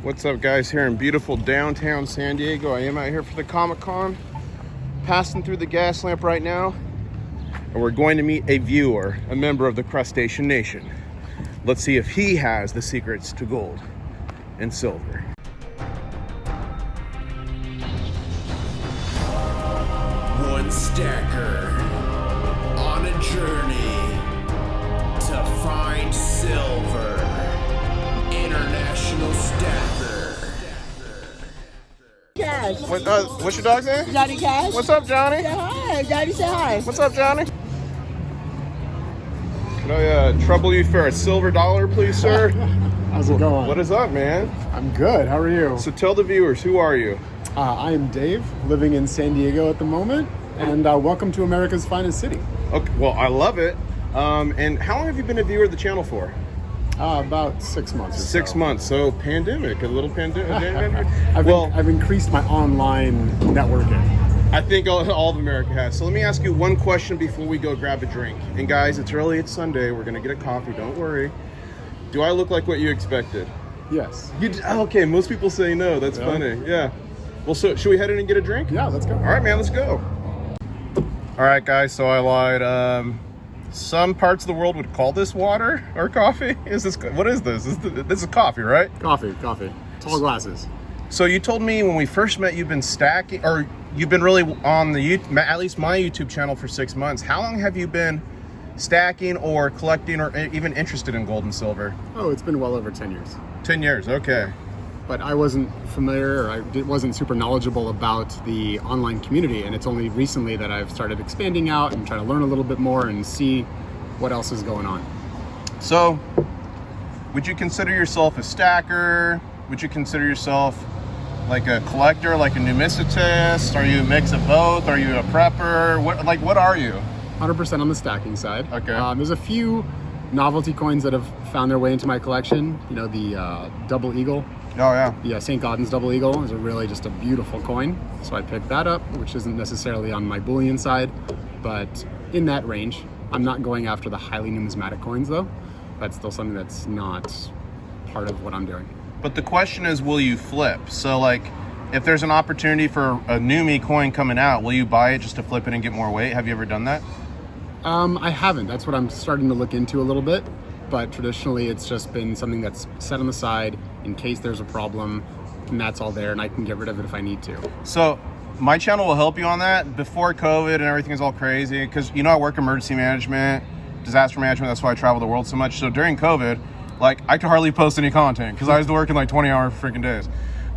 What's up, guys? Here in beautiful downtown San Diego. I am out here for the Comic-Con, passing through the gas lamp right now, and we're going to meet a viewer, a member of the Crustacean Nation. Let's see if he has the secrets to gold and silver. One stacker on a journey to find silver. International Stacker. Cash. What's your dog's name? Johnny Cash. What's up, Johnny? Say hi. Johnny, say hi. What's up, Johnny? Can I trouble you for a silver dollar, please, sir? How's it going? What is up, man? I'm good. How are you? So tell the viewers, who are you? I am Dave, living in San Diego at the moment, and welcome to America's finest city. Okay, well, I love it. And how long have you been a viewer of the channel for? About 6 months or so. 6 months. So pandemic, a little pandemic. I've increased my online networking. I think all of America has. So let me ask you one question before we go grab a drink. And guys, it's early, it's Sunday. We're gonna get a coffee, don't worry. Do I look like what you expected? Yes. Okay, most people say no. That's funny. Yeah. Well, so should we head in and get a drink? Yeah, let's go. All right, man, let's go. All right, guys, so I lied. Some parts of the world would call this water or coffee. What is this? This is coffee, right? Coffee. Tall glasses. So you told me when we first met you've been stacking, or you've been really on at least my YouTube channel for 6 months. How long have you been stacking or collecting or even interested in gold and silver? Oh, it's been well over 10 years. 10 years, okay. But I wasn't familiar, or I wasn't super knowledgeable about the online community, and it's only recently that I've started expanding out and trying to learn a little bit more and see what else is going on. So, would you consider yourself a stacker? Would you consider yourself like a collector, like a numismatist? Are you a mix of both? Are you a prepper? What are you? 100% on the stacking side. Okay. There's a few novelty coins that have found their way into my collection. You know, the double eagle. Oh yeah. Yeah, St. Gaudens double eagle is really just a beautiful coin. So I picked that up, which isn't necessarily on my bullion side, but in that range. I'm not going after the highly numismatic coins though. That's still something that's not part of what I'm doing. But the question is, will you flip? So like, if there's an opportunity for a Numi coin coming out, will you buy it just to flip it and get more weight? Have you ever done that? I haven't. That's what I'm starting to look into a little bit. But traditionally, it's just been something that's set on the side in case there's a problem, and that's all there, and I can get rid of it if I need to. So my channel will help you on that. Before COVID and everything is all crazy, because I work emergency management, disaster management. That's why I travel the world so much. So during COVID, like I could hardly post any content because I was working like 20-hour freaking days.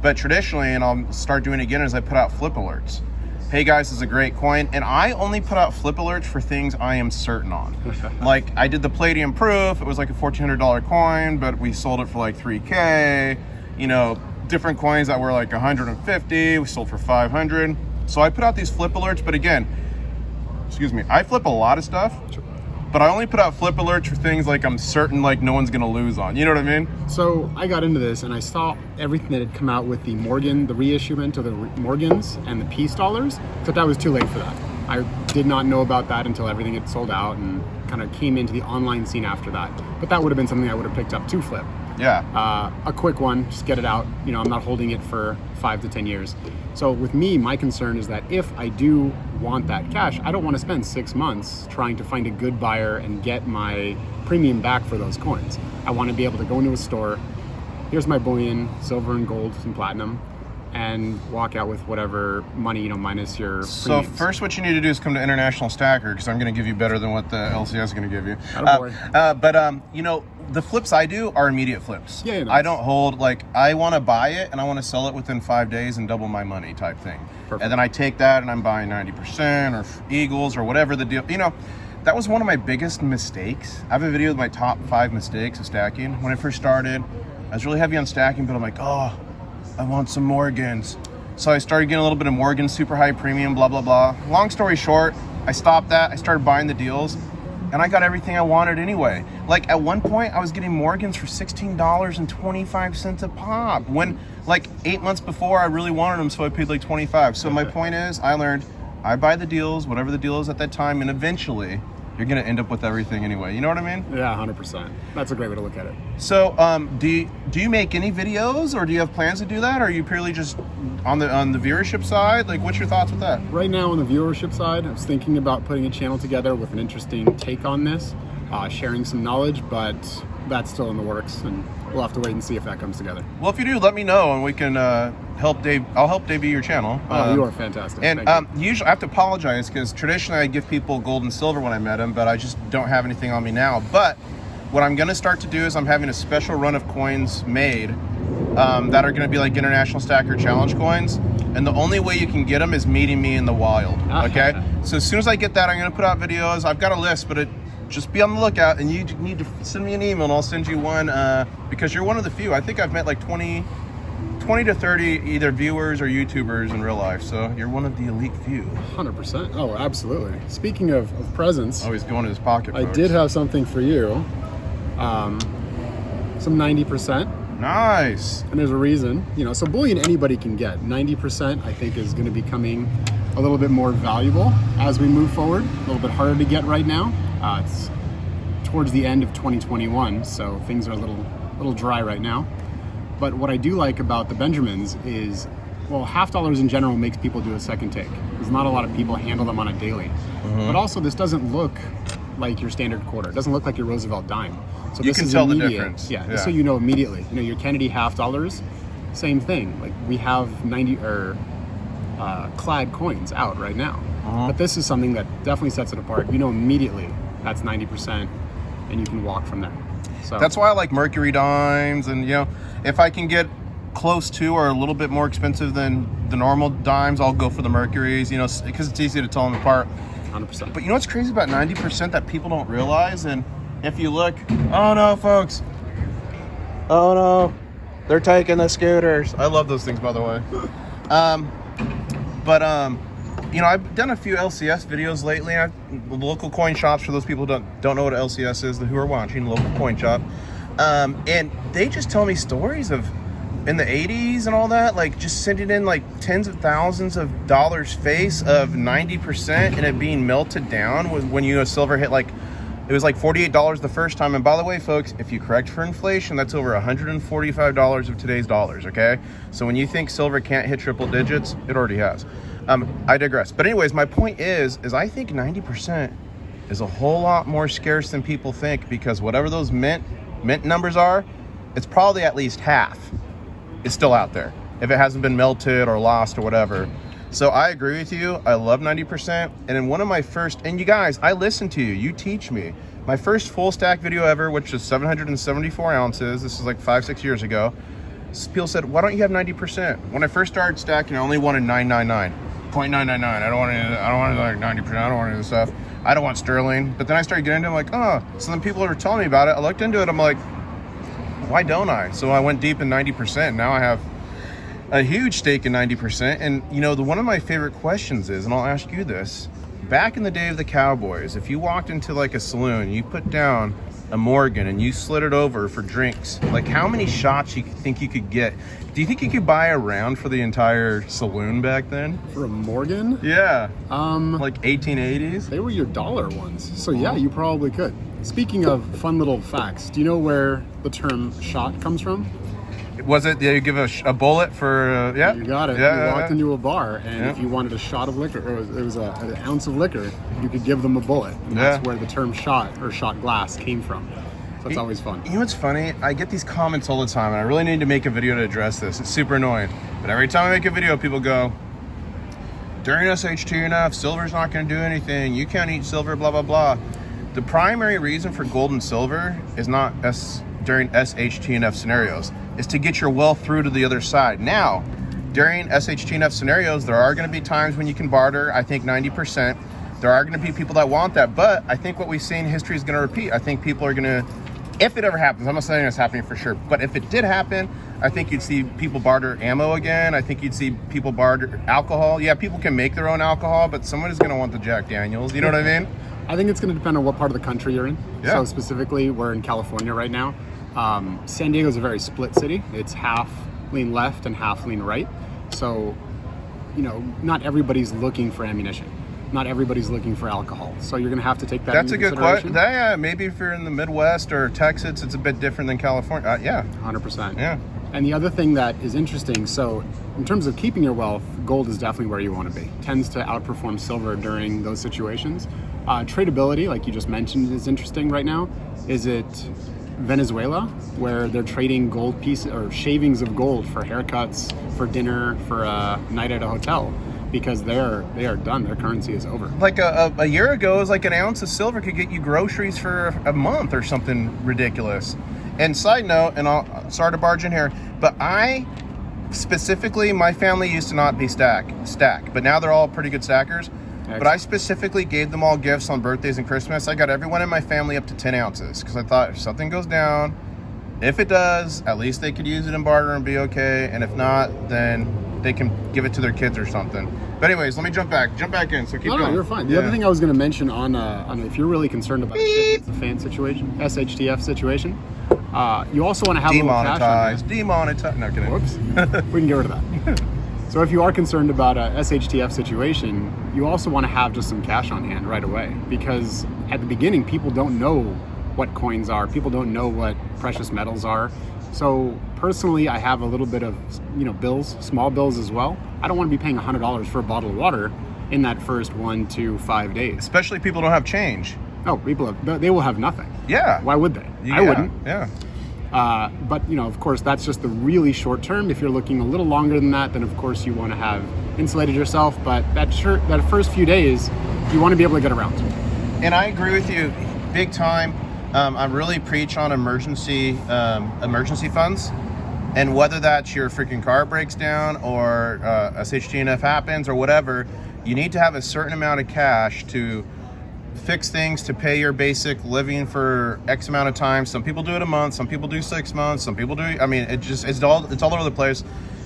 But traditionally, and I'll start doing it again, is I put out flip alerts. Hey guys, this is a great coin. And I only put out flip alerts for things I am certain on. Like I did the Palladium Proof. It was like a $1,400 coin, but we sold it for like $3K. Different coins that were like 150, we sold for 500. So I put out these flip alerts, but again, I flip a lot of stuff, but I only put out flip alerts for things like I'm certain like no one's gonna lose on. You know what I mean? So I got into this and I saw everything that had come out with the Morgan, the reissuement of the Morgans and the peace dollars, except I was too late for that. I did not know about that until everything had sold out and kind of came into the online scene after that. But that would have been something I would have picked up to flip. Yeah. A quick one, just get it out. I'm not holding it for 5 to 10 years. So with me, my concern is that if I do want that cash, I don't want to spend 6 months trying to find a good buyer and get my premium back for those coins. I want to be able to go into a store, here's my bullion, silver and gold and platinum, and walk out with whatever money, minus your premiums. So first what you need to do is come to International Stacker, because I'm going to give you better than what the LCS is going to give you. Attaboy. The flips I do are immediate flips. Yeah, nice. I don't hold, I want to buy it and I want to sell it within 5 days and double my money type thing. Perfect. And then I take that and I'm buying 90% or Eagles or whatever the deal. That was one of my biggest mistakes. I have a video of my top 5 mistakes of stacking. When I first started, I was really heavy on stacking, but I'm like, oh, I want some Morgans. So I started getting a little bit of Morgans, super high premium, blah, blah, blah. Long story short, I stopped that. I started buying the deals and I got everything I wanted anyway. Like at one point I was getting Morgans for $16.25 a pop. When like 8 months before I really wanted them, so I paid like 25. So my point is I learned I buy the deals, whatever the deal is at that time, and eventually you're gonna end up with everything anyway. You know what I mean? Yeah, 100%. That's a great way to look at it. So, do you make any videos, or do you have plans to do that? Or are you purely just on the viewership side? Like, what's your thoughts with that? Right now on the viewership side, I was thinking about putting a channel together with an interesting take on this, sharing some knowledge, but that's still in the works, and we'll have to wait and see if that comes together. Well, if you do, let me know, and we can help Dave. I'll help debut your channel. You are fantastic. And Thank you. usually I have to apologize because traditionally I give people gold and silver when I met them, but I just don't have anything on me now. But what I'm going to start to do is I'm having a special run of coins made that are going to be like International Stacker Challenge coins. And the only way you can get them is meeting me in the wild. Okay? So as soon as I get that, I'm going to put out videos. I've got a list, but just be on the lookout, and you need to send me an email, and I'll send you one because you're one of the few. I think I've met like 20 to 30 either viewers or YouTubers in real life, so you're one of the elite few. 100%. Oh, absolutely. Speaking of presents, Oh, he's going to his pocket, I folks. did have something for you. Some 90%. Nice. And there's a reason, so bullion anybody can get. 90% I think is going to be becoming a little bit more valuable as we move forward. A little bit harder to get right now. It's towards the end of 2021, so things are a little dry right now. But what I do like about the Benjamins is, well, half dollars in general makes people do a second take. There's not a lot of people handle them on a daily. But also this doesn't look like your standard quarter. It doesn't look like your Roosevelt dime. So You this can is tell the immediate. difference. Yeah, Yeah. so you know immediately. Your Kennedy half dollars, same thing. Like we have 90 or clad coins out right now. But this is something that definitely sets it apart. You know immediately that's 90%, and you can walk from there. So That's why I like Mercury dimes, and if I can get close to or a little bit more expensive than the normal dimes, I'll go for the Mercuries, because it's easy to tell them apart. 100%. But you know what's crazy about 90% that people don't realize? And if you look, oh no, folks. Oh no, they're taking the scooters. I love those things, by the way. I've done a few LCS videos lately. Local coin shops, for those people who don't know what LCS is, who are watching, local coin shop. And they just tell me stories of in the 80s and all that, like just sending in like tens of thousands of dollars face of 90% and it being melted down when silver hit it was like $48 the first time. And by the way, folks, if you correct for inflation, that's over $145 of today's dollars, okay? So when you think silver can't hit triple digits, it already has. I digress. But anyways, my point is I think 90% is a whole lot more scarce than people think, because whatever those mint numbers are, it's probably at least half is still out there if it hasn't been melted or lost or whatever. So I agree with you. I love 90%. And in one of my first, and you guys, I listen to you. You teach me. My first full stack video ever, which was 774 ounces. This is like 5-6 years ago. People said, why don't you have 90%? When I first started stacking, I only wanted 999. 0.999. I don't want like 90%. I don't want any of this stuff. I don't want sterling. But then I started getting into it, so then people were telling me about it. I looked into it. I'm like, why don't I? So I went deep in 90%. Now I have a huge stake in 90%. And one of my favorite questions is, and I'll ask you this, back in the day of the cowboys, if you walked into like a saloon, you put down a Morgan and you slid it over for drinks, like how many shots you think you could get? Do you think you could buy a round for the entire saloon back then? For a Morgan? Yeah. Like 1880s? They were your dollar ones. So yeah, you probably could. Speaking of fun little facts, do you know where the term shot comes from? Was it, you give a bullet for, yeah? You got it. Yeah, You walked into a bar, and if you wanted a shot of liquor, or it was an ounce of liquor, you could give them a bullet. And that's where the term shot or shot glass came from. So it's always fun. You know what's funny? I get these comments all the time, and I really need to make a video to address this. It's super annoying. But every time I make a video, people go, during SHTNF, silver's not going to do anything. You can't eat silver, blah, blah, blah. The primary reason for gold and silver is not during SHTNF scenarios. Is to get your wealth through to the other side. Now, during SHTNF scenarios, there are going to be times when you can barter. I think 90%. There are going to be people that want that, but I think what we've seen in history is going to repeat. I think people are going to, if it ever happens, I'm not saying it's happening for sure, but if it did happen, I think you'd see people barter ammo again. I think you'd see people barter alcohol. Yeah, people can make their own alcohol, but someone is going to want the Jack Daniels. You know what I mean? I think it's going to depend on what part of the country you're in. Yeah. So specifically, we're in California right now. San Diego is a very split city. It's half lean left and half lean right. So, not everybody's looking for ammunition. not everybody's looking for alcohol. So you're going to have to take that That's into a good consideration. question. Yeah, maybe if you're in the Midwest or Texas, it's a bit different than California. Yeah. 100%. Yeah. And the other thing that is interesting, so in terms of keeping your wealth, gold is definitely where you want to be. Tends to outperform silver during those situations. Tradability, like you just mentioned, is interesting right now. Is it Venezuela, where they're trading gold pieces or shavings of gold for haircuts, for dinner, for a night at a hotel? Because they are done. Their currency is over. Like a year ago, it was like an ounce of silver could get you groceries for a month or something ridiculous. And side note, and sorry to barge in here, but I specifically, my family used to not be stack, but now they're all pretty good stackers. Excellent. But I specifically gave them all gifts on birthdays and Christmas. I got everyone in my family up to 10 ounces because I thought if something goes down, if it does, at least they could use it in barter and be okay. And if not, then they can give it to their kids or something. But anyways, let me jump back in. So keep going. No, you're fine. The other thing I was going to mention on if you're really concerned about the fan situation, SHTF situation, you also want to have a little cash on Demonetize. No kidding. Whoops. We can get rid of that. So if you are concerned about a SHTF situation, you also want to have just some cash on hand right away, because at the beginning, people don't know what coins are. People don't know what precious metals are. So personally, I have a little bit of, bills, small bills as well. I don't want to be paying $100 for a bottle of water in that first 1 to 5 days. Especially people don't have change. Oh, they will have nothing. Yeah. Why would they? Yeah. I wouldn't. Yeah. But of course, that's just the really short term. If you're looking a little longer than that, then of course you want to have insulated yourself. But that first few days, you want to be able to get around. And I agree with you, big time. I really preach on emergency funds, and whether that's your freaking car breaks down or a SHTF happens or whatever, you need to have a certain amount of cash to fix things, to pay your basic living for X amount of time. Some people do it a month, some people do 6 months, some people do, it's all over the place.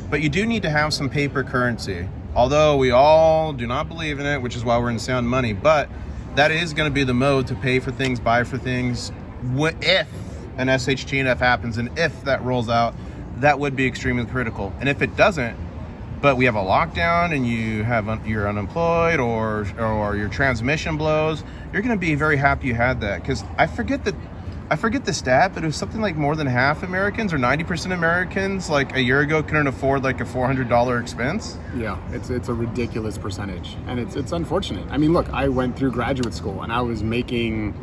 But you do need to have some paper currency. Although we all do not believe in it, which is why we're in sound money. But that is going to be the mode to pay for things, buy for things. If an SHTF happens and if that rolls out, that would be extremely critical. And if it doesn't, but we have a lockdown and you're unemployed or your transmission blows, you're going to be very happy you had that. Because I forget the stat, but it was something like more than half Americans or 90% Americans like a year ago couldn't afford like a $400 expense. Yeah, it's a ridiculous percentage, and it's unfortunate. I mean, look, I went through graduate school and I was making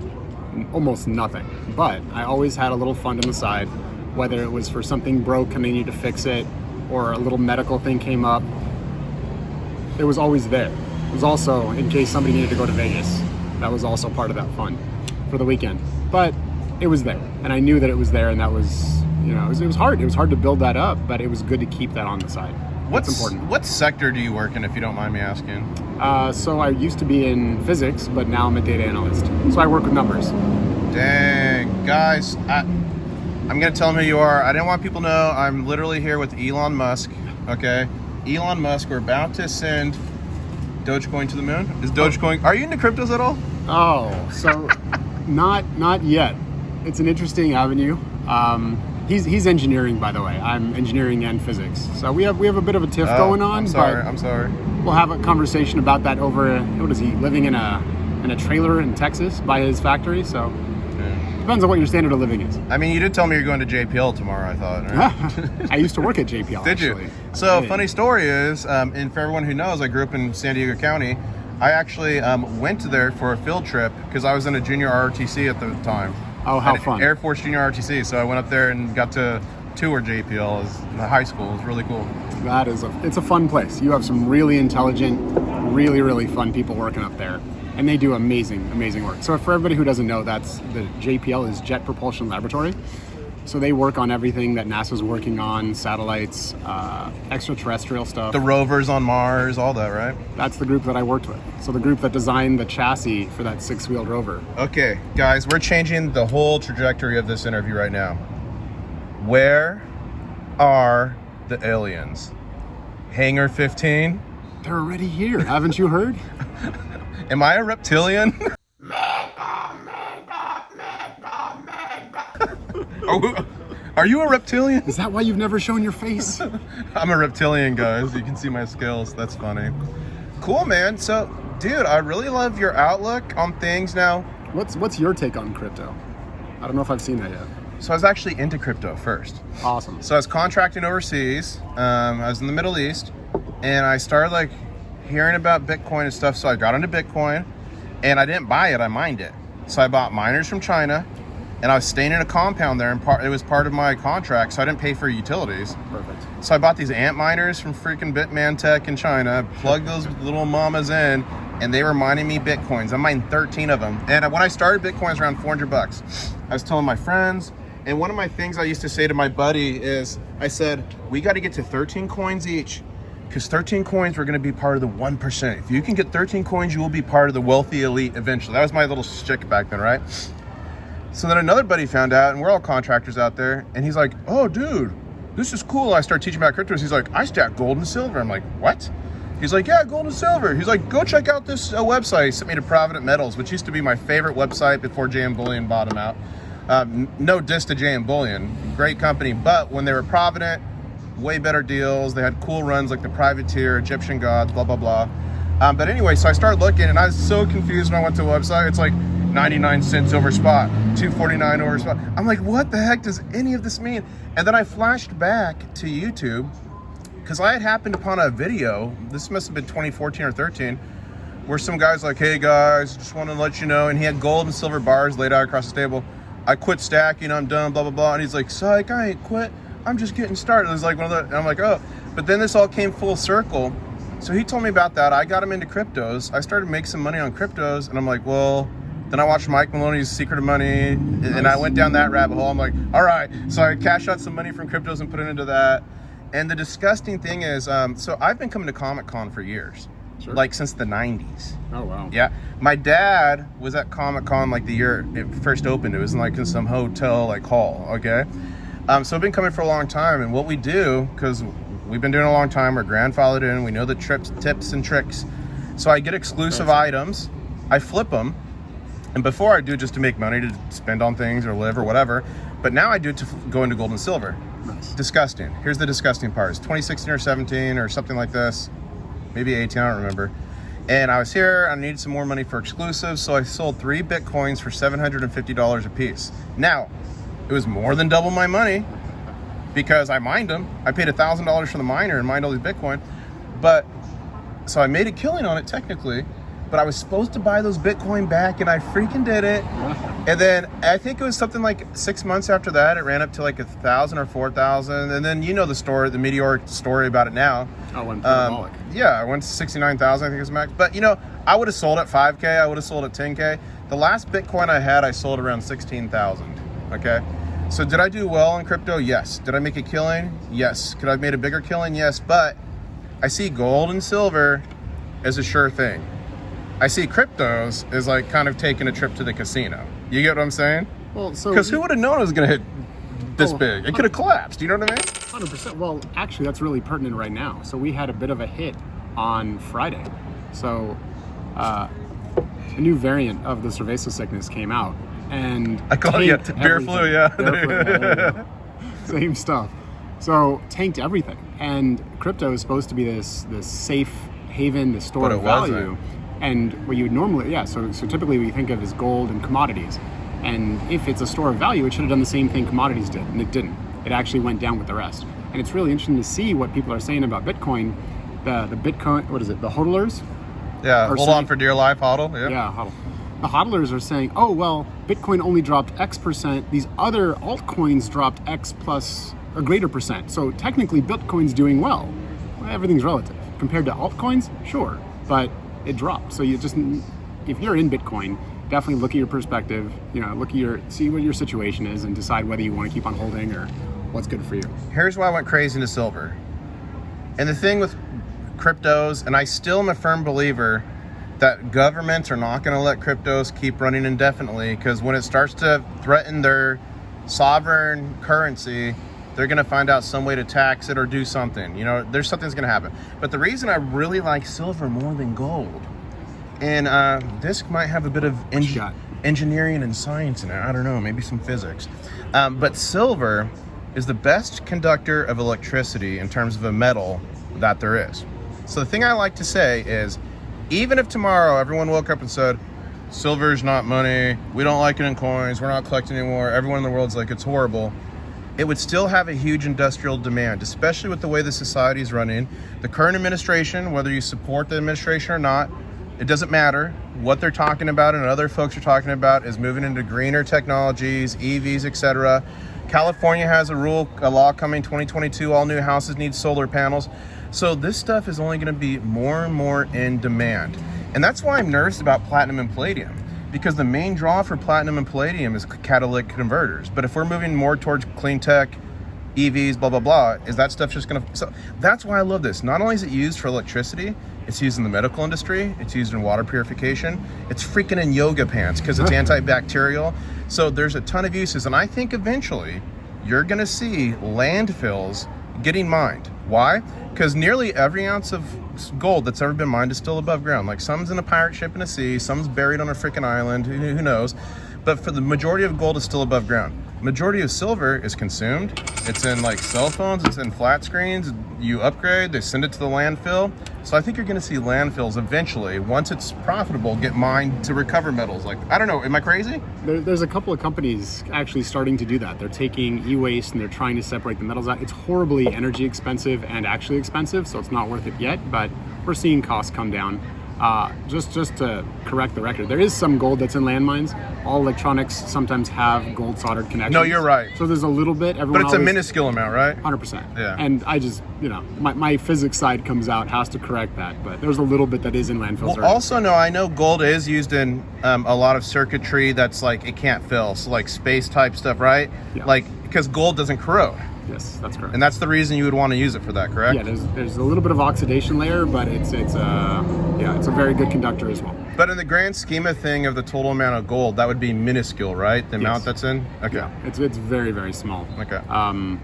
almost nothing, but I always had a little fund on the side, whether it was for something broke and they needed to fix it, or a little medical thing came up. It was always there. It was also in case somebody needed to go to Vegas. That was also part of that fund for the weekend. But it was there, and I knew that it was there, and that was, it was hard. It was hard to build that up, but it was good to keep that on the side. That's important. What sector do you work in, if you don't mind me asking? So I used to be in physics, but now I'm a data analyst. So I work with numbers. Dang, guys, I'm going to tell them who you are. I didn't want people to know I'm literally here with Elon Musk, okay? Elon Musk, we're about to send Dogecoin to the moon. Is Dogecoin... Are you into cryptos at all? Oh, so not yet. It's an interesting avenue. He's engineering, by the way. I'm engineering and physics. So we have a bit of a tiff going on. I'm sorry. We'll have a conversation about that over, what is he, living in a trailer in Texas by his factory, so... Depends on what your standard of living is. I mean, you did tell me you're going to JPL tomorrow, I thought, right? I used to work at JPL, Did actually. you? So, funny story is, and for everyone who knows, I grew up in San Diego County. I actually went there for a field trip because I was in a junior ROTC at the time. Oh, how fun. Air Force Junior ROTC. So I went up there and got to tour JPL in the high school. It was really cool. It's a fun place. You have some really intelligent, really, really fun people working up there. And they do amazing, amazing work. So for everybody who doesn't know, that's the JPL is Jet Propulsion Laboratory. So they work on everything that NASA's working on, satellites, extraterrestrial stuff. The rovers on Mars, all that, right? That's the group that I worked with. So the group that designed the chassis for that 6-wheeled rover. Okay, guys, we're changing the whole trajectory of this interview right now. Where are the aliens? Hangar 15? They're already here. Haven't you heard? Am I a reptilian? Are you a reptilian? Is that why you've never shown your face? I'm a reptilian, guys. You can see my scales. That's funny. Cool, man. So Dude, I really love your outlook on things now. What's your take on crypto? I don't know if I've seen that yet. So I was actually into crypto first. Awesome. So I was contracting overseas. I was in the Middle East, and I started like hearing about Bitcoin and stuff. So I got into Bitcoin, and I didn't buy it. I mined it. So I bought miners from China, and I was staying in a compound there, and it was part of my contract, so I didn't pay for utilities. Perfect. So I bought these ant miners from freaking Bitman Tech in China, plugged those little mamas in, and they were mining me Bitcoins. I mined 13 of them. And when I started Bitcoin, it was around $400. I was telling my friends, and one of my things I used to say to my buddy is, I said, we got to get to 13 coins each, because 13 coins were going to be part of the 1%. If you can get 13 coins, you will be part of the wealthy elite eventually. That was my little shtick back then, right? So then another buddy found out, and we're all contractors out there, and he's like, oh, dude, this is cool. I start teaching about cryptos. He's like, I stack gold and silver. I'm like, what? He's like, yeah, gold and silver. He's like, go check out this website. He sent me to Provident Metals, which used to be my favorite website before JM Bullion bought them out. No diss to JM Bullion, great company, but when they were Provident, way better deals. They had cool runs like the Privateer, Egyptian Gods, blah, blah, blah. But anyway, so I started looking, and I was so confused when I went to the website. It's like 99 cents over spot, 249 over spot. I'm like, what the heck does any of this mean? And then I flashed back to YouTube, because I had happened upon a video, this must have been 2014 or 13, where some guy's like, hey guys, just want to let you know, and he had gold and silver bars laid out across the table. I quit stacking, I'm done, blah, blah, blah. And he's like, psych, I ain't quit. I'm just getting started. It was like one of the, and I'm like, oh. But then this all came full circle. So he told me about that. I got him into cryptos. I started making some money on cryptos, and I'm like, well, then I watched Mike Maloney's Secret of Money, and I went down that rabbit hole. I'm like, all right. So I cashed out some money from cryptos and put it into that. And the disgusting thing is, so I've been coming to Comic-Con for years. Sure. Like since the 90s. Oh, wow. Yeah. My dad was at Comic-Con like the year it first opened. It was like in some hotel like hall, okay? So I've been coming for a long time, and what we do, because we've been doing it a long time, we're grandfathered in, we know the tips and tricks. So I get exclusive items, I flip them, and before I do just to make money to spend on things or live or whatever, but now I do it to go into gold and silver. Nice. Disgusting. Here's the disgusting part. It's 2016 or 17 or something like this, maybe 18, I don't remember. And I was here, I needed some more money for exclusives, so I sold 3 Bitcoins for $750 a piece. Now, it was more than double my money because I mined them. I paid $1,000 for the miner and mined all these Bitcoin. But, so I made a killing on it technically, but I was supposed to buy those Bitcoin back, and I freaking did it. And then I think it was something like 6 months after that, it ran up to like 1,000 or 4,000. And then you know the story, the Meteor story about it now. Oh, went parabolic. Yeah, I went to 69,000, I think it was max. But you know, I would have sold at 5K, I would have sold at 10K. The last Bitcoin I had, I sold around 16,000. Okay, so did I do well in crypto? Yes. Did I make a killing? Yes. Could I have made a bigger killing? Yes. But I see gold and silver as a sure thing. I see cryptos as like kind of taking a trip to the casino. You get what I'm saying? Well, so because who would have known it was going to hit this big? It could have collapsed. You know what I mean? 100%. Well, actually, that's really pertinent right now. So we had a bit of a hit on Friday. So a new variant of the cerveza sickness came out. And I call it beer flu, yeah. Beer flu, same stuff. So tanked everything. And crypto is supposed to be this safe haven, this store of value. And what you would normally, so typically what you think of is gold and commodities. And if it's a store of value, it should have done the same thing commodities did, and it didn't. It actually went down with the rest. And it's really interesting to see what people are saying about Bitcoin. The Bitcoin, what is it, the hodlers? Yeah, hold on for dear life, hodl. Yeah, hodl. The hodlers are saying, oh, well, Bitcoin only dropped X percent. These other altcoins dropped X plus a greater percent. So technically, Bitcoin's doing well. Everything's relative. Compared to altcoins, sure, but it dropped. So you just, if you're in Bitcoin, definitely look at your perspective, see what your situation is and decide whether you want to keep on holding or what's good for you. Here's why I went crazy into silver. And the thing with cryptos, and I still am a firm believer that governments are not going to let cryptos keep running indefinitely, because when it starts to threaten their sovereign currency, they're going to find out some way to tax it or do something. There's something's going to happen. But the reason I really like silver more than gold, and this might have a bit of engineering and science in it. I don't know, maybe some physics. But silver is the best conductor of electricity in terms of a metal that there is. So the thing I like to say is, even if tomorrow everyone woke up and said, silver's not money, we don't like it in coins, we're not collecting anymore, everyone in the world's like, it's horrible, it would still have a huge industrial demand, especially with the way the society is running. The current administration, whether you support the administration or not, it doesn't matter. What they're talking about and other folks are talking about is moving into greener technologies, EVs, etc. California has a law coming 2022, all new houses need solar panels. So this stuff is only going to be more and more in demand. And that's why I'm nervous about platinum and palladium, because the main draw for platinum and palladium is catalytic converters. But if we're moving more towards clean tech, EVs, blah, blah, blah, is that stuff just going to... So that's why I love this. Not only is it used for electricity, it's used in the medical industry, it's used in water purification, it's freaking in yoga pants because it's antibacterial. So there's a ton of uses. And I think eventually you're going to see landfills getting mined. Why? Because nearly every ounce of gold that's ever been mined is still above ground. Like some's in a pirate ship in a sea, some's buried on a freaking island, who knows? But for the majority of gold is still above ground. Majority of silver is consumed. It's in like cell phones, it's in flat screens. You upgrade, they send it to the landfill. So I think you're gonna see landfills eventually, once it's profitable, get mined to recover metals. Like, I don't know, am I crazy? There's a couple of companies actually starting to do that. They're taking e-waste and they're trying to separate the metals out. It's horribly energy expensive and actually expensive, so it's not worth it yet, but we're seeing costs come down. Just to correct the record, there is some gold that's in landmines. All electronics sometimes have gold soldered connections. No, you're right. So there's a little bit. But it's a minuscule amount, right? 100%. Yeah. And I just, my physics side comes out, has to correct that. But there's a little bit that is in landfills. Well, already. also, no, I know gold is used in a lot of circuitry that's like, it can't fill. So like space type stuff, right? Yeah. Like, because gold doesn't corrode. Yes, that's correct. And that's the reason you would want to use it for that, correct? Yeah, there's a little bit of oxidation layer, but it's a very good conductor as well. But in the grand scheme of thing of the total amount of gold, that would be minuscule, right? The amount that's in? Okay. Yeah, it's very, very small. Okay. Yeah.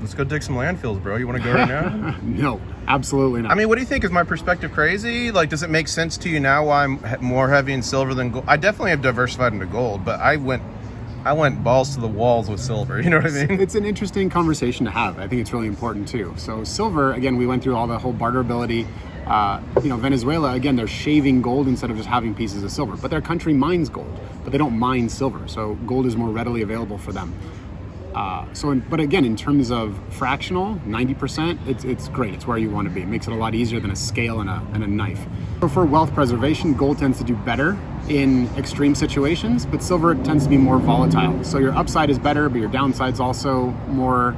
Let's go dig some landfills, bro. You want to go right now? No, absolutely not. I mean, what do you think? Is my perspective crazy? Like, does it make sense to you now why I'm more heavy in silver than gold? I definitely have diversified into gold, but I went balls to the walls with silver. You know what I mean? It's an interesting conversation to have. I think it's really important too. So silver, again, we went through all the whole barterability. Venezuela, again, they're shaving gold instead of just having pieces of silver. But their country mines gold, but they don't mine silver. So gold is more readily available for them. But again, in terms of fractional, 90%, it's great. It's where you want to be. It makes it a lot easier than a scale and a knife. So for wealth preservation, gold tends to do better in extreme situations, but silver tends to be more volatile. So your upside is better, but your downside's also more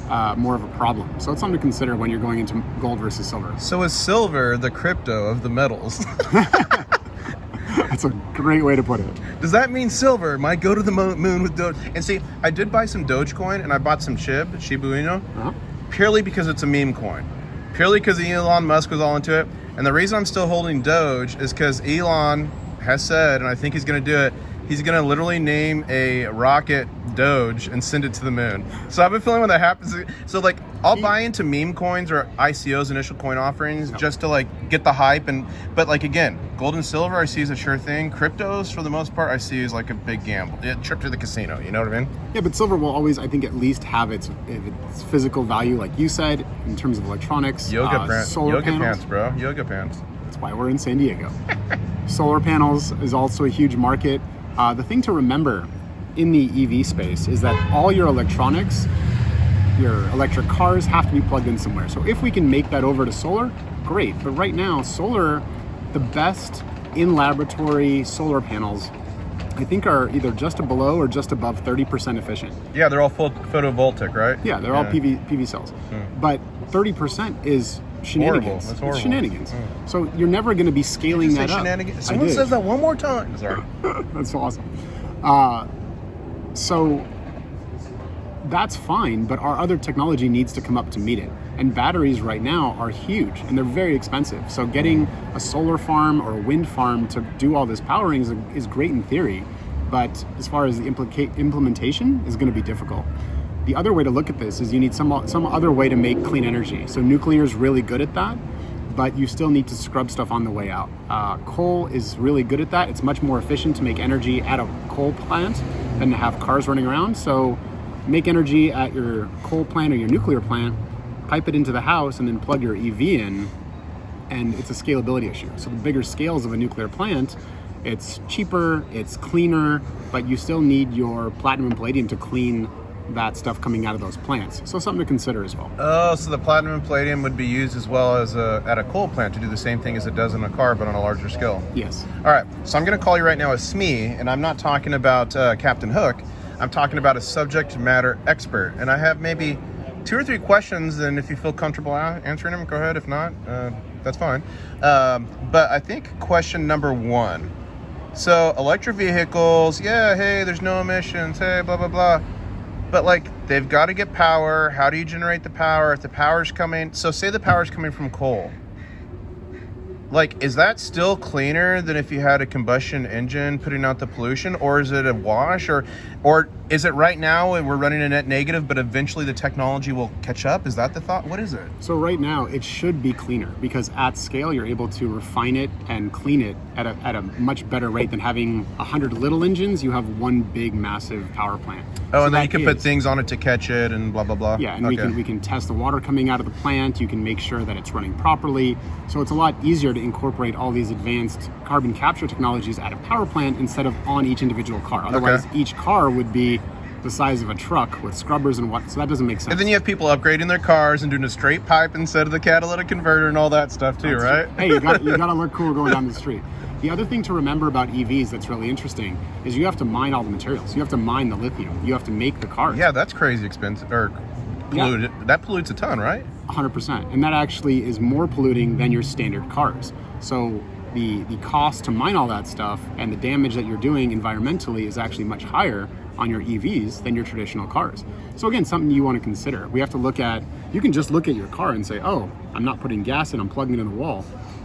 of a problem. So it's something to consider when you're going into gold versus silver. So is silver the crypto of the metals? That's a great way to put it. Does that mean silver might go to the moon with Doge? And see, I did buy some Dogecoin and I bought some Shiba Inu, purely because it's a meme coin. Purely because Elon Musk was all into it. And the reason I'm still holding Doge is because Elon has said, and I think he's going to do it, he's going to literally name a rocket Doge and send it to the moon. So I have a feeling when that happens, so like I'll buy into meme coins or ICOs, initial coin offerings, just to like get the hype. But like again, gold and silver I see as a sure thing. Cryptos for the most part I see as like a big gamble. Yeah, trip to the casino, you know what I mean? Yeah, but silver will always, I think, at least have its physical value, like you said, in terms of electronics. Solar panels. Pants, bro. Yoga pants. That's why we're in San Diego. Solar panels is also a huge market. The thing to remember in the EV space is that all your electronics, your electric cars have to be plugged in somewhere. So if we can make that over to solar, great. But right now, solar, the best in-laboratory solar panels, I think are either just below or just above 30% efficient. Yeah, they're all full photovoltaic, right? Yeah, they're all PV cells. But 30% is shenanigans. That's horrible. It's shenanigans. So you're never going to be scaling that up. Shenanigans? Someone says that one more time. Sorry. That's awesome. So that's fine, but our other technology needs to come up to meet it. And batteries right now are huge and they're very expensive. So getting a solar farm or a wind farm to do all this powering is great in theory, but as far as the implementation is going to be difficult. The other way to look at this is you need some other way to make clean energy. So nuclear is really good at that, but you still need to scrub stuff on the way out. Coal is really good at that. It's much more efficient to make energy at a coal plant than to have cars running around. So make energy at your coal plant or your nuclear plant, pipe it into the house and then plug your EV in, and it's a scalability issue. So the bigger scales of a nuclear plant, it's cheaper, it's cleaner, but you still need your platinum and palladium to clean that stuff coming out of those plants. So something to consider as well. Oh, so the platinum and palladium would be used as well as at a coal plant to do the same thing as it does in a car, but on a larger scale. Yes. All right, so I'm going to call you right now a SME, and I'm not talking about Captain Hook. I'm talking about a subject matter expert, and I have maybe 2 or 3 questions, and if you feel comfortable answering them, go ahead. If not, that's fine. But I think question number 1. So electric vehicles, yeah, hey, there's no emissions, hey, blah, blah, blah. But like, they've got to get power. How do you generate the power? If the power's coming, so say the power's coming from coal. Like, is that still cleaner than if you had a combustion engine putting out the pollution, or is it a wash, or is it right now and we're running a net negative, but eventually the technology will catch up? Is that the thought? What is it? So right now it should be cleaner, because at scale you're able to refine it and clean it at a much better rate than having 100 little engines. You have one big massive power plant. Oh, so and then you can put things on it to catch it and blah, blah, blah. Yeah, and okay. we can test the water coming out of the plant. You can make sure that it's running properly. So it's a lot easier to incorporate all these advanced carbon capture technologies at a power plant instead of on each individual car. Otherwise, each car would be the size of a truck with scrubbers and what, so that doesn't make sense. And then you have people upgrading their cars and doing a straight pipe instead of the catalytic converter and all that stuff too, right? Hey, you got to look cool going down the street. The other thing to remember about EVs that's really interesting is you have to mine all the materials. You have to mine the lithium. You have to make the cars. Yeah, that's crazy expensive, or polluted. Yeah. That pollutes a ton, right? 100%. And that actually is more polluting than your standard cars. So the cost to mine all that stuff and the damage that you're doing environmentally is actually much higher on your EVs than your traditional cars. So again, something you want to consider. We have to look at, you can just look at your car and say, oh, I'm not putting gas in, I'm plugging it in the wall.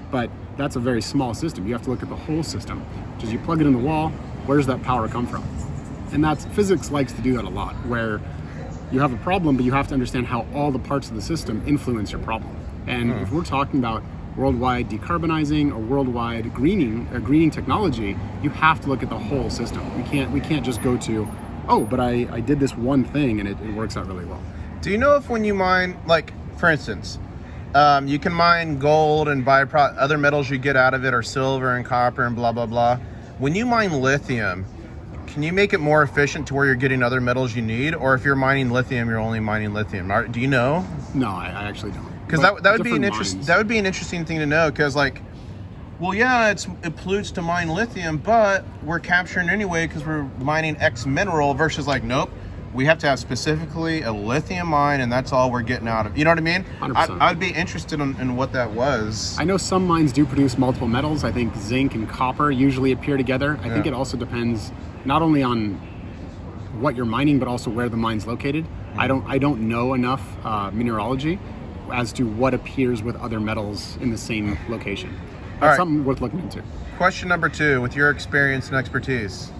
But that's a very small system. You have to look at the whole system, which is you plug it in the wall, where does that power come from? And that's, physics likes to do that a lot, where you have a problem, but you have to understand how all the parts of the system influence your problem. And if we're talking about worldwide decarbonizing or worldwide greening technology, you have to look at the whole system. We can't just go to, oh, but I did this one thing and it works out really well. Do you know if when you mine, like for instance, you can mine gold and other metals you get out of it are silver and copper and blah, blah, blah. When you mine lithium, can you make it more efficient to where you're getting other metals you need? Or if you're mining lithium, you're only mining lithium? Do you know? No, I actually don't. Because that would be an interesting thing to know. Because like, well, yeah, it pollutes to mine lithium, but we're capturing anyway because we're mining X mineral. Versus like, nope, we have to have specifically a lithium mine, and that's all we're getting out of. You know what I mean? 100%. I'd be interested in what that was. I know some mines do produce multiple metals. I think zinc and copper usually appear together. I think it also depends not only on what you're mining, but also where the mine's located. I don't know enough mineralogy as to what appears with other metals in the same location. That's something worth looking into. Question number 2, with your experience and expertise,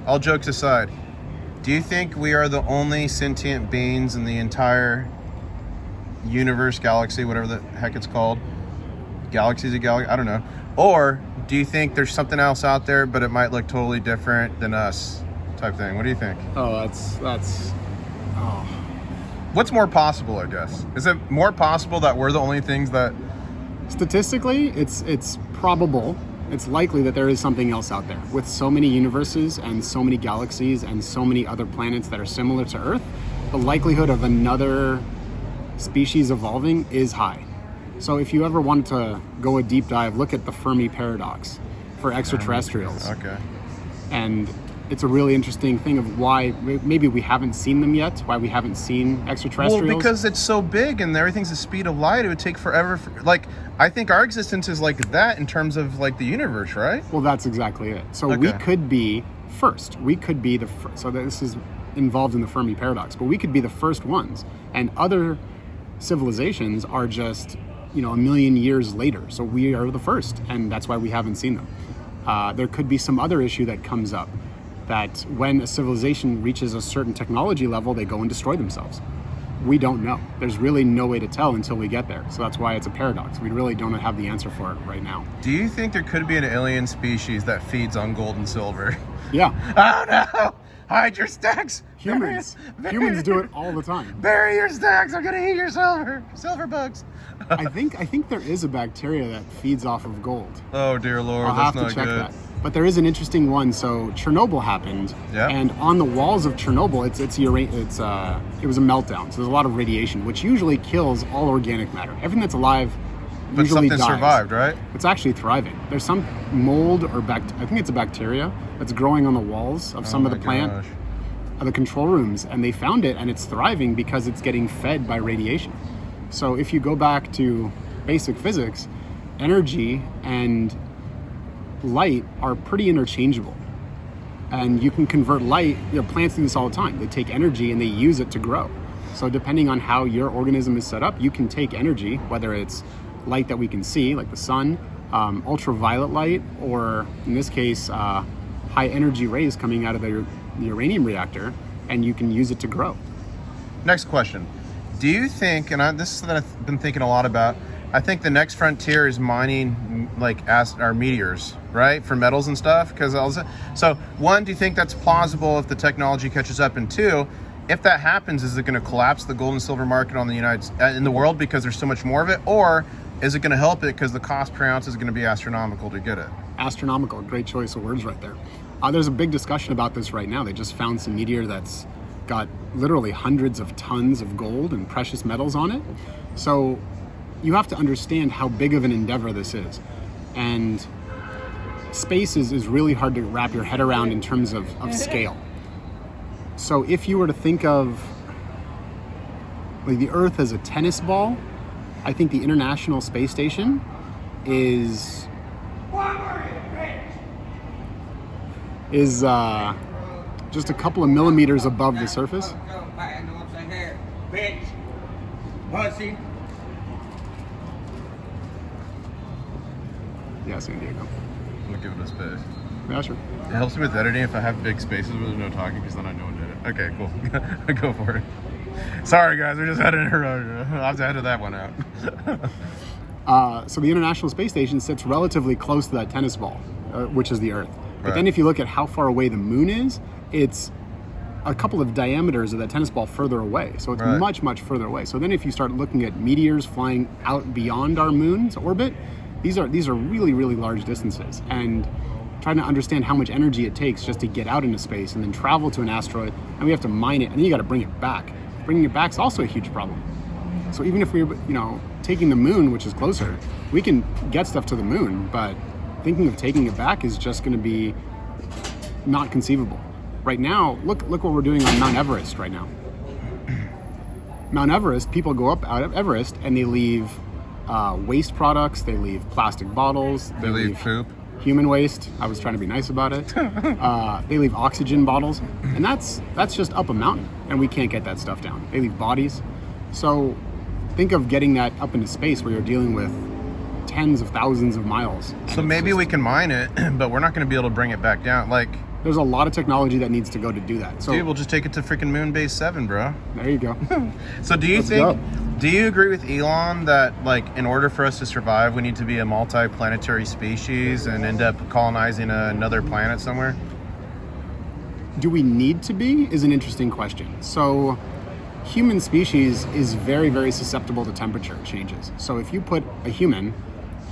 all jokes aside, do you think we are the only sentient beings in the entire universe, galaxy, whatever the heck it's called? Galaxy's a galaxy? I don't know. Or do you think there's something else out there, but it might look totally different than us type thing? What do you think? Oh, What's more possible, I guess? Is it more possible that we're the only things that... Statistically, it's probable. It's likely that there is something else out there. With so many universes and so many galaxies and so many other planets that are similar to Earth, the likelihood of another species evolving is high. So if you ever wanted to go a deep dive, look at the Fermi Paradox for extraterrestrials. Okay. And it's a really interesting thing of why maybe we haven't seen them yet, why we haven't seen extraterrestrials. Well, because it's so big and everything's the speed of light, it would take forever. I think our existence is like that in terms of like the universe, right? Well, that's exactly it. So we could be first. We could be the first. So this is involved in the Fermi Paradox, but we could be the first ones. And other civilizations are just, a million years later. So we are the first, and that's why we haven't seen them. There could be some other issue that comes up, that when a civilization reaches a certain technology level, they go and destroy themselves. We don't know. There's really no way to tell until we get there. So that's why it's a paradox. We really don't have the answer for it right now. Do you think there could be an alien species that feeds on gold and silver? Yeah. Oh no! Hide your stacks. Humans Bury- do it all the time. Bury your stacks. I'm gonna eat your silver bugs. I think there is a bacteria that feeds off of gold. Oh dear Lord, I'll that's have not to check good. that. But there is an interesting one. So Chernobyl happened, and on the walls of Chernobyl, it was a meltdown. So there's a lot of radiation, which usually kills all organic matter. Everything that's alive But usually something dies. survived, right? It's actually thriving. There's some mold or I think it's a bacteria that's growing on the walls of some of the plant, the control rooms, and they found it, and it's thriving because it's getting fed by radiation. So if you go back to basic physics, energy and light are pretty interchangeable, and you can convert light. Plants do this all the time. They take energy and they use it to grow. So depending on how your organism is set up, you can take energy, whether it's light that we can see like the sun, ultraviolet light, or in this case high energy rays coming out of the uranium reactor, and you can use it to grow. Next question. Do you think, and this is that I've been thinking a lot about, I think the next frontier is mining our meteors, right, for metals and stuff. So one, do you think that's plausible if the technology catches up? And two, if that happens, is it going to collapse the gold and silver market on in the world because there's so much more of it, or is it going to help it because the cost per ounce is going to be astronomical to get it? Astronomical, great choice of words right there. There's a big discussion about this right now. They just found some meteor that's got literally hundreds of tons of gold and precious metals on it. So you have to understand how big of an endeavor this is. And space is really hard to wrap your head around in terms of scale. So if you were to think of the Earth as a tennis ball, I think the International Space Station is just a couple of millimeters above the surface. Yeah, San Diego. I'm gonna give it a space. Yeah, sure. It helps me with editing if I have big spaces where there's no talking, because then I know when did it. Okay, cool. Go for it. Sorry guys, we just had to I'll have to edit that one out. So the International Space Station sits relatively close to that tennis ball, which is the Earth. But then if you look at how far away the moon is, it's a couple of diameters of that tennis ball further away. So it's much, much further away. So then if you start looking at meteors flying out beyond our moon's orbit, these are really, really large distances. And trying to understand how much energy it takes just to get out into space and then travel to an asteroid, and we have to mine it, and then you got to bring it back. Bringing it back is also a huge problem. So even if we're, taking the moon, which is closer, we can get stuff to the moon, but thinking of taking it back is just going to be not conceivable. Right now, look what we're doing on Mount Everest right now. Mount Everest, people go up out of Everest and they leave waste products, they leave plastic bottles, They leave poop. Human waste. I was trying to be nice about it. They leave oxygen bottles, and that's just up a mountain, and we can't get that stuff down. They leave bodies. So think of getting that up into space where you're dealing with tens of thousands of miles. So maybe we can mine it, but we're not going to be able to bring it back down. There's a lot of technology that needs to go to do that. So dude, we'll just take it to freaking Moon Base 7, bro. there you go. So do you do you agree with Elon that in order for us to survive, we need to be a multiplanetary species and end up colonizing another planet somewhere? Do we need to be is an interesting question. So human species is very, very susceptible to temperature changes. So if you put a human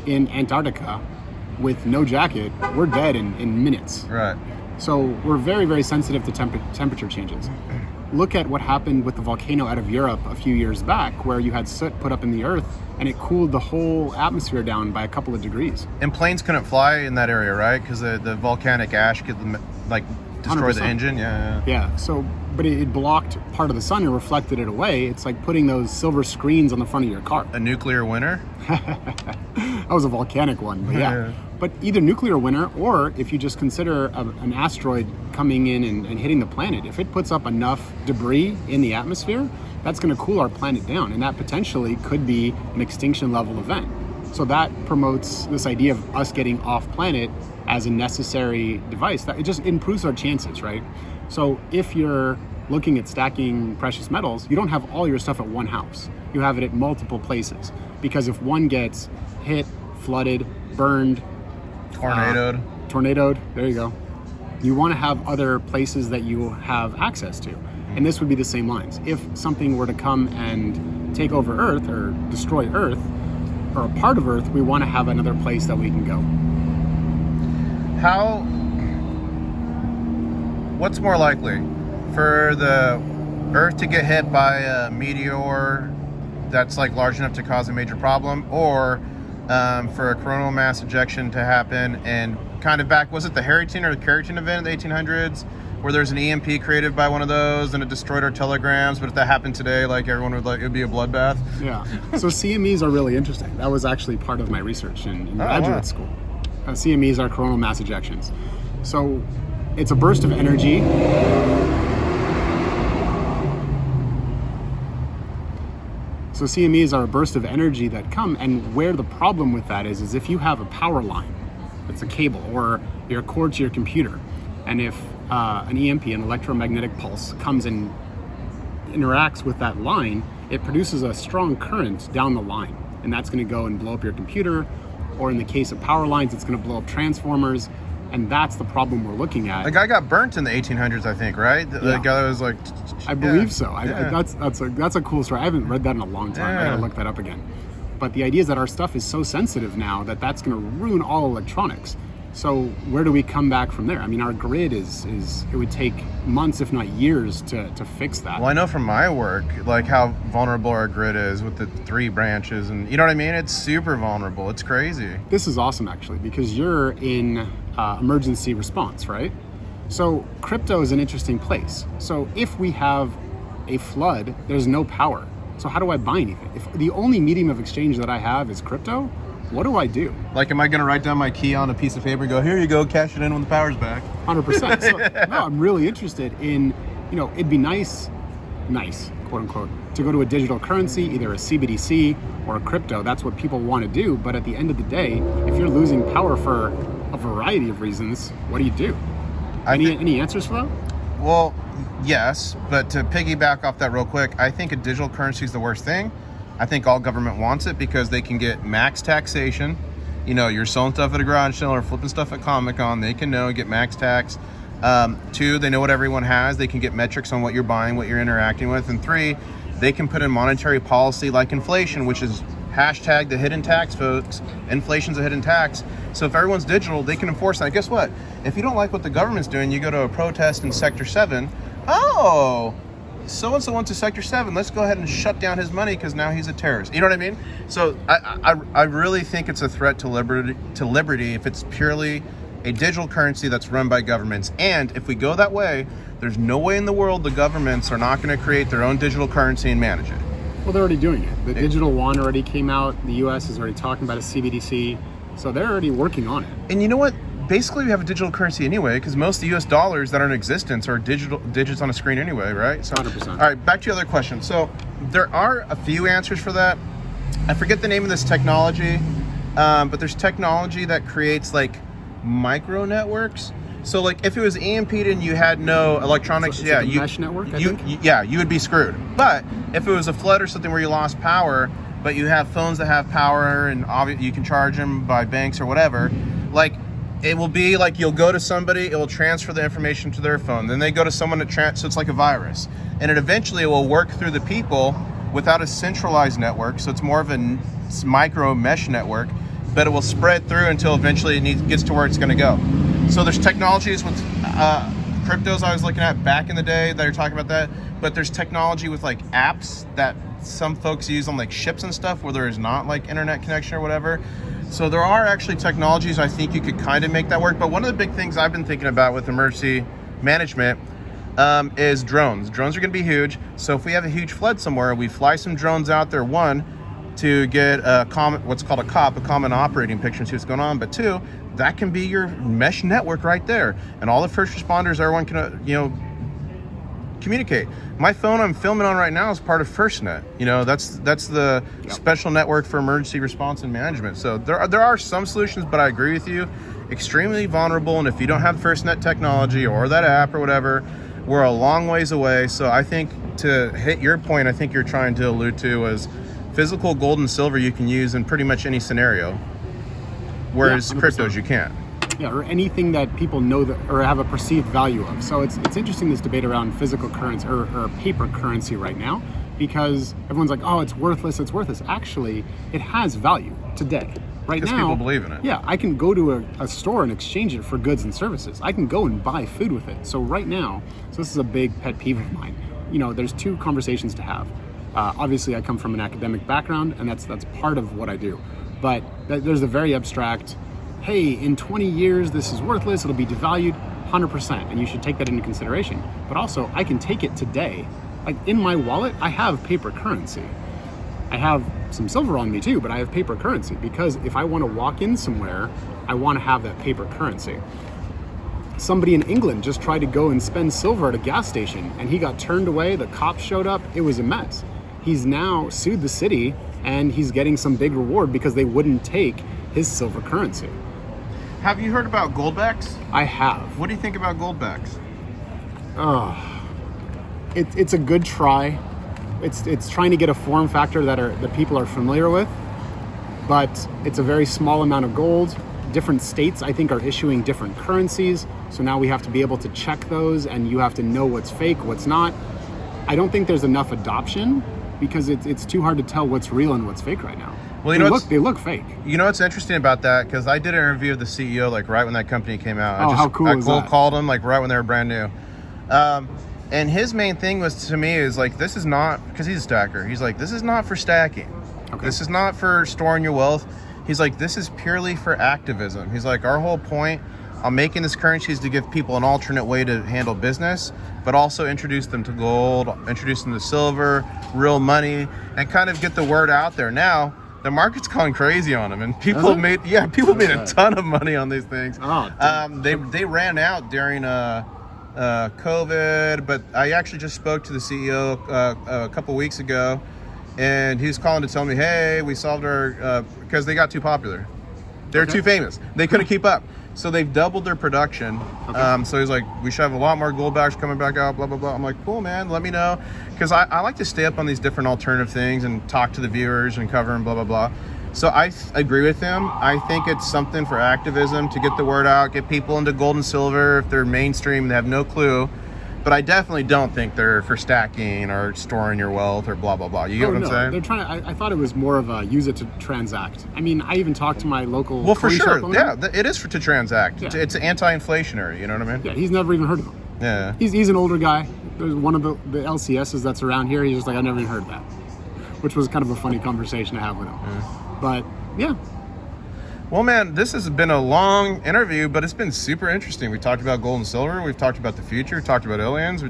in Antarctica with no jacket, we're dead in minutes. Right. So we're very, very sensitive to temperature changes. Look at what happened with the volcano out of Europe a few years back, where you had soot put up in the earth and it cooled the whole atmosphere down by a couple of degrees. And planes couldn't fly in that area, right? Because the volcanic ash could destroy 100%. The engine. Yeah. Yeah. So, but it blocked part of the sun and reflected it away. It's like putting those silver screens on the front of your car. A nuclear winter. That was a volcanic one, but yeah. Yeah. But either nuclear winter, or if you just consider an asteroid coming in and hitting the planet, if it puts up enough debris in the atmosphere, that's going to cool our planet down, and that potentially could be an extinction level event. So that promotes this idea of us getting off planet as a necessary device. That it just improves our chances, right? So if you're looking at stacking precious metals, you don't have all your stuff at one house. You have it at multiple places, because if one gets hit, flooded, burned, Tornadoed. tornadoed, there you go, you want to have other places that you have access to. And this would be the same lines. If something were to come and take over Earth or destroy Earth or a part of Earth, we want to have another place that we can go. What's more likely? For the Earth to get hit by a meteor that's like large enough to cause a major problem, or for a coronal mass ejection to happen and kind of back, was it the Harrington or the Carrington event in the 1800s? Where there's an EMP created by one of those and it destroyed our telegrams, but if that happened today, like everyone would like, it would be a bloodbath. Yeah. So CMEs are really interesting. That was actually part of my research in graduate school. CMEs are coronal mass ejections. So it's a burst of energy. So CMEs are a burst of energy that come, and where the problem with that is if you have a power line, it's a cable, or your cord to your computer, and if an EMP, an electromagnetic pulse, comes and interacts with that line, it produces a strong current down the line, and that's going to go and blow up your computer, or in the case of power lines, it's going to blow up transformers, and that's the problem we're looking at. The guy got burnt in the 1800s, I think, right? The guy that was like... I believe so. That's a cool story. I haven't read that in a long time. I gotta look that up again. But the idea is that our stuff is so sensitive now that that's going to ruin all electronics. So where do we come back from there? I mean, our grid is it would take months, if not years, to fix that. Well, I know from my work, like how vulnerable our grid is with the 3 branches, and you know what I mean? It's super vulnerable. It's crazy. This is awesome, actually, because you're in emergency response, right? So crypto is an interesting place. So if we have a flood, there's no power. So how do I buy anything? If the only medium of exchange that I have is crypto, what do I do? Like, am I going to write down my key on a piece of paper and go, here you go, cash it in when the power's back? 100%. So, no, I'm really interested in, it'd be nice, quote unquote, to go to a digital currency, either a CBDC or a crypto. That's what people want to do. But at the end of the day, if you're losing power for a variety of reasons, what do you do? Any answers for that? Well, yes, but to piggyback off that real quick, I think a digital currency is the worst thing. I think all government wants it because they can get max taxation. You're selling stuff at a garage sale or flipping stuff at Comic-Con, they can get max tax. 2, they know what everyone has. They can get metrics on what you're buying, what you're interacting with. And 3, they can put in monetary policy like inflation, which is hashtag the hidden tax, folks. Inflation's a hidden tax. So if everyone's digital, they can enforce that. Guess what? If you don't like what the government's doing, you go to a protest in Sector 7. Oh, so-and-so went to Sector 7. Let's go ahead and shut down his money because now he's a terrorist. You know what I mean? So I really think it's a threat to liberty if it's purely a digital currency that's run by governments. And if we go that way, there's no way in the world the governments are not going to create their own digital currency and manage it. Well, they're already doing it. The digital yuan already came out. The U.S. is already talking about a CBDC. So they're already working on it. And you know what? Basically, we have a digital currency anyway, because most of the U.S. dollars that are in existence are digital digits on a screen anyway, right? So, 100%. All right, back to your other question. So there are a few answers for that. I forget the name of this technology, but there's technology that creates like micro networks. So like if it was EMP'd and you had no electronics, it's like a mesh network, I think? You would be screwed. But if it was a flood or something where you lost power, but you have phones that have power and you can charge them by banks or whatever, like it will be like you'll go to somebody, it will transfer the information to their phone. Then they go to someone so it's like a virus. And it eventually will work through the people without a centralized network. So it's more of a micro mesh network, but it will spread through until eventually it gets to where it's going to go. So there's technologies with cryptos I was looking at back in the day that are talking about that, but there's technology with like apps that some folks use on like ships and stuff where there is not like internet connection or whatever. So there are actually technologies I think you could kind of make that work. But one of the big things I've been thinking about with emergency management is drones. Drones are going to be huge. So if we have a huge flood somewhere, we fly some drones out there, 1, to get what's called a COP, a common operating picture, and see what's going on. But 2, that can be your mesh network right there. And all the first responders, everyone can, communicate. My phone I'm filming on right now is part of FirstNet. That's the special network for emergency response and management. So there are some solutions, but I agree with you, extremely vulnerable. And if you don't have FirstNet technology or that app or whatever, we're a long ways away. So I think to hit your point, I think you're trying to allude to is physical gold and silver you can use in pretty much any scenario, whereas cryptos you can't. Yeah, or anything that people know that or have a perceived value of. So it's interesting, this debate around physical currency or paper currency right now, because everyone's like, oh, it's worthless, it's worthless. Actually, it has value today. Right now, people believe in it. Yeah, I can go to a store and exchange it for goods and services. I can go and buy food with it. So right now, so this is a big pet peeve of mine. You know, there's two conversations to have. Obviously, I come from an academic background, and that's part of what I do. But there's a very abstract, hey, in 20 years, this is worthless, it'll be devalued, 100%, and you should take that into consideration. But also, I can take it today. Like in my wallet, I have paper currency. I have some silver on me too, but I have paper currency because if I want to walk in somewhere, I want to have that paper currency. Somebody in England just tried to go and spend silver at a gas station and he got turned away, the cops showed up, it was a mess. He's now sued the city and he's getting some big reward because they wouldn't take his silver currency. Have you heard about Goldbacks? I have. What do you think about Goldbacks? It's a good try. It's trying to get a form factor that people are familiar with, but it's a very small amount of gold. Different states, I think, are issuing different currencies, so now we have to be able to check those, and you have to know what's fake, what's not. I don't think there's enough adoption because it's too hard to tell what's real and what's fake right now. Well, they look fake. You know what's interesting about that? Because I did an interview with the CEO like right when that company came out. How cool is that? I cold called him like right when they were brand new. And his main thing was to me is like, this is not, because he's a stacker. He's like, this is not for stacking. Okay. This is not for storing your wealth. He's like, this is purely for activism. He's like, our whole point on making this currency is to give people an alternate way to handle business, but also introduce them to gold, introduce them to silver, real money, and kind of get the word out there. Now, the market's gone crazy on them, and people made a ton of money on these things. They ran out during COVID, but I actually just spoke to the CEO a couple weeks ago, and he was calling to tell me, hey, we solved our, because they got too popular. They're too famous. They couldn't keep up. So they've doubled their production. So he's like, we should have a lot more Goldbacks coming back out, blah, blah, blah. I'm like, cool, man, let me know. Because I like to stay up on these different alternative things and talk to the viewers and cover them, blah, blah, blah. So I agree with him. I think it's something for activism to get the word out, get people into gold and silver if they're mainstream and they have no clue. But I definitely don't think they're for stacking or storing your wealth or blah, blah, blah. You get what I'm saying? They're trying to, I thought it was more of a use it to transact. I mean, I even talked to my local Well, for sure. owner. Yeah, it is to transact. Yeah. It's anti-inflationary, you know what I mean? Yeah, he's never even heard of them. Yeah. He's an older guy. There's one of the LCSs that's around here. He's just like, I've never even heard of that. Which was kind of a funny conversation to have with him. Yeah. But, yeah. Well, man, this has been a long interview, but it's been super interesting. We talked about gold and silver. We've talked about the future. We talked about aliens.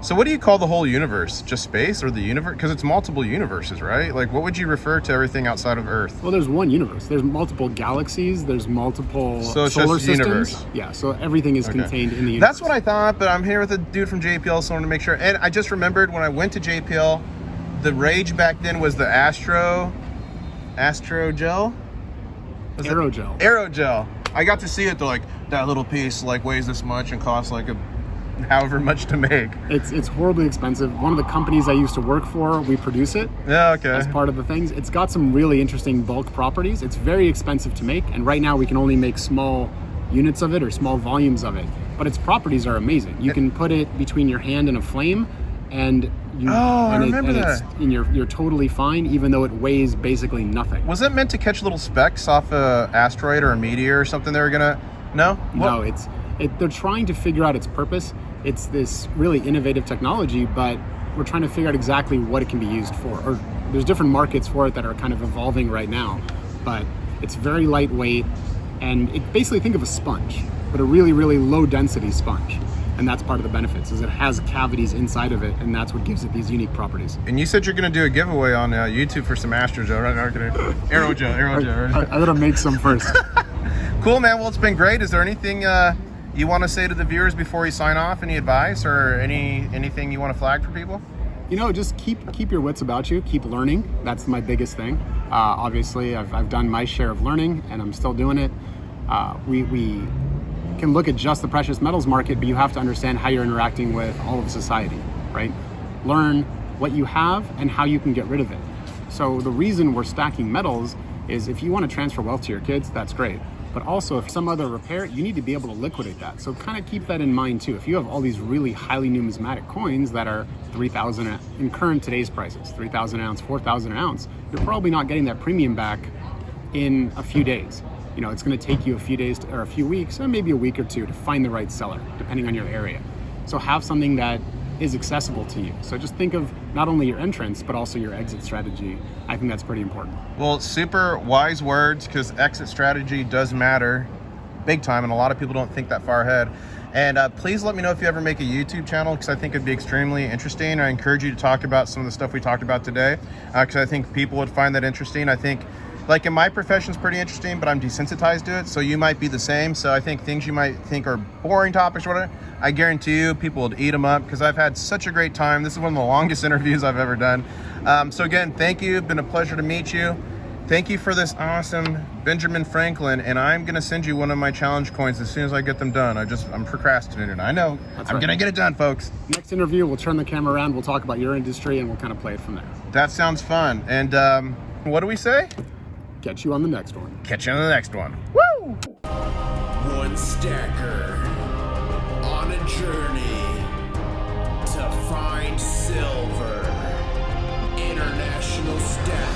So what do you call the whole universe? Just space or the universe? Because it's multiple universes, right? Like, what would you refer to everything outside of Earth? Well, there's one universe. There's multiple galaxies. There's multiple So it's solar just systems. universe. Yeah, so everything is contained in the universe. That's what I thought, but I'm here with a dude from JPL, so I wanted to make sure. And I just remembered when I went to JPL, the rage back then was the Astrogel? Aerogel. I got to see it. They're like, that little piece like weighs this much and costs like however much to make. It's horribly expensive. One of the companies I used to work for, we produce it. Yeah, okay. As part of the things. It's got some really interesting bulk properties. It's very expensive to make, and right now we can only make small units of it or small volumes of it. But its properties are amazing. You can put it between your hand and a flame, and you're totally fine, even though it weighs basically nothing. Was it meant to catch little specks off a asteroid or a meteor or something they were gonna? No? No, they're trying to figure out its purpose. It's this really innovative technology, but we're trying to figure out exactly what it can be used for. Or there's different markets for it that are kind of evolving right now, but it's very lightweight, and it basically, think of a sponge, but a really, really low density sponge. And that's part of the benefits, is it has cavities inside of it, and that's what gives it these unique properties. And you said you're going to do a giveaway on YouTube for some Astrogel, right? Aerogel. I gotta make some first. Cool, man. Well, it's been great. Is there anything you want to say to the viewers before you sign off? Any advice or anything you want to flag for people? You know, just keep your wits about you. Keep learning. That's my biggest thing. Obviously, I've done my share of learning, and I'm still doing it. We can look at just the precious metals market, but you have to understand how you're interacting with all of society, right? Learn what you have and how you can get rid of it. So the reason we're stacking metals is if you want to transfer wealth to your kids, that's great. But also, if some other repair, you need to be able to liquidate that. So kind of keep that in mind too. If you have all these really highly numismatic coins that are 3,000 in current today's prices, 3,000 an ounce, 4,000 an ounce, you're probably not getting that premium back in a few days. You know, it's going to take you a few days or a few weeks, or maybe a week or two to find the right seller, depending on your area. So have something that is accessible to you. So just think of not only your entrance, but also your exit strategy. I think that's pretty important. Well, super wise words, because exit strategy does matter big time, and a lot of people don't think that far ahead. And please let me know if you ever make a YouTube channel, because I think it'd be extremely interesting. I encourage you to talk about some of the stuff we talked about today, because I think people would find that interesting. I think, like, in my profession is pretty interesting, but I'm desensitized to it, so you might be the same. So I think things you might think are boring topics or whatever, I guarantee you people would eat them up, because I've had such a great time. This is one of the longest interviews I've ever done. So again, thank you. Been a pleasure to meet you. Thank you for this awesome Benjamin Franklin, and I'm gonna send you one of my challenge coins as soon as I get them done. I'm procrastinating. I know. That's I'm right. gonna get it done, folks. Next interview, we'll turn the camera around, we'll talk about your industry, and we'll kind of play it from there. That sounds fun. And what do we say? Catch you on the next one. Catch you on the next one. One stacker on a journey to find silver. International stack.